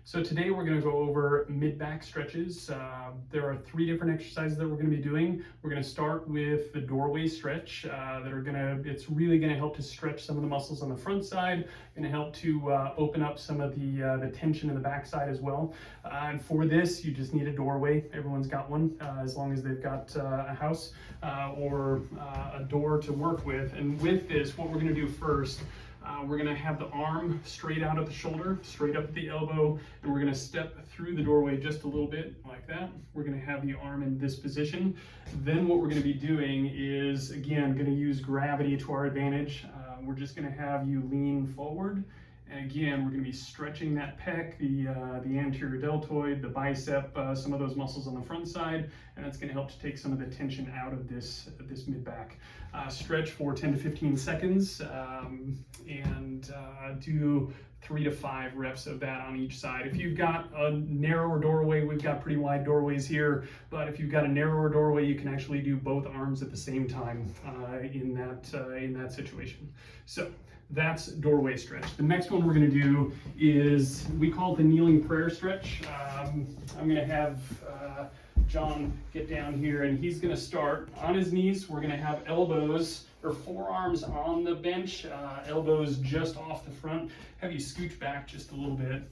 So today we're going to go over mid-back stretches. There are 3 different exercises that we're going to be doing. We're going to start with the doorway stretch it's really going to help to stretch some of the muscles on the front side, going to help to open up some of the tension in the back side as well. And for this, you just need a doorway. Everyone's got one, as long as they've got a house or a door to work with. And with this, what we're going to do first, we're going to have the arm straight out at the shoulder, straight up at the elbow, and we're going to step through the doorway just a little bit like that. We're going to have the arm in this position. Then what we're going to be doing is, again, going to use gravity to our advantage. We're just going to have you lean forward. And again, we're going to be stretching that pec, the anterior deltoid, the bicep, some of those muscles on the front side, and that's going to help to take some of the tension out of this mid-back. Stretch for 10 to 15 seconds and do 3 to 5 reps of that on each side. If you've got a narrower doorway, we've got pretty wide doorways here, but if you've got a narrower doorway, you can actually do both arms at the same time in that situation. So that's doorway stretch. The next one we're going to do is, we call it the kneeling prayer stretch. I'm going to have John get down here, and he's going to start on his knees. We're going to have elbows or forearms on the bench, elbows just off the front. Have you scooch back just a little bit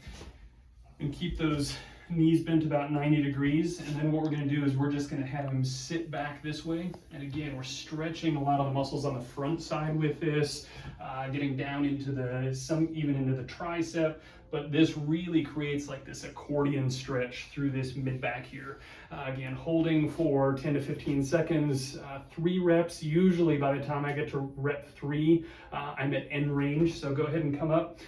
and keep those knees bent about 90 degrees. And then what we're going to do is we're just going to have him sit back this way. And again, we're stretching a lot of the muscles on the front side with this, getting down into even into the tricep. But this really creates like this accordion stretch through this mid-back here. Again, holding for 10 to 15 seconds, 3 reps. Usually by the time I get to rep 3, I'm at end range. So go ahead and come up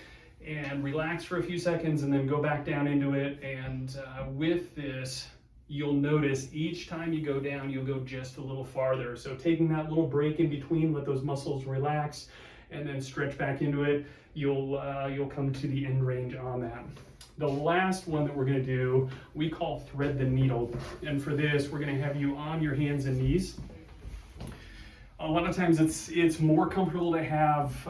and relax for a few seconds and then go back down into it. And with this, you'll notice each time you go down, you'll go just a little farther. So taking that little break in between, let those muscles relax, and then stretch back into it, you'll come to the end range on that. The last one that we're going to do, we call thread the needle. And for this, we're going to have you on your hands and knees. A lot of times it's more comfortable to have,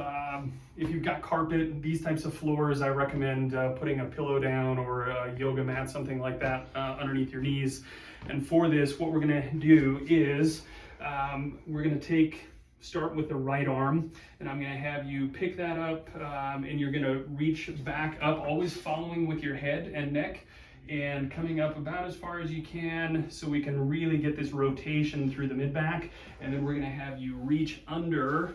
if you've got carpet, these types of floors, I recommend putting a pillow down or a yoga mat, something like that, underneath your knees. And for this, what we're going to do is we're going to start with the right arm, and I'm going to have you pick that up, and you're going to reach back up, always following with your head and neck, and coming up about as far as you can so we can really get this rotation through the mid-back. And then we're going to have you reach under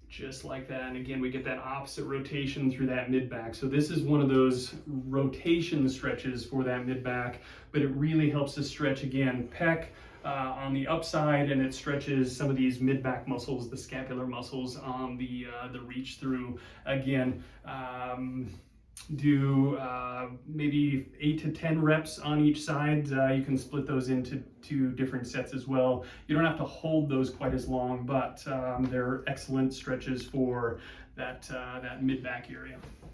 just like that. And again, we get that opposite rotation through that mid-back. So this is one of those rotation stretches for that mid-back, but it really helps to stretch, again, pec on the upside, and it stretches some of these mid-back muscles, the scapular muscles on the reach through. Again, do maybe 8 to 10 reps on each side. You can split those into 2 different sets as well. You don't have to hold those quite as long, but they're excellent stretches for that mid-back area.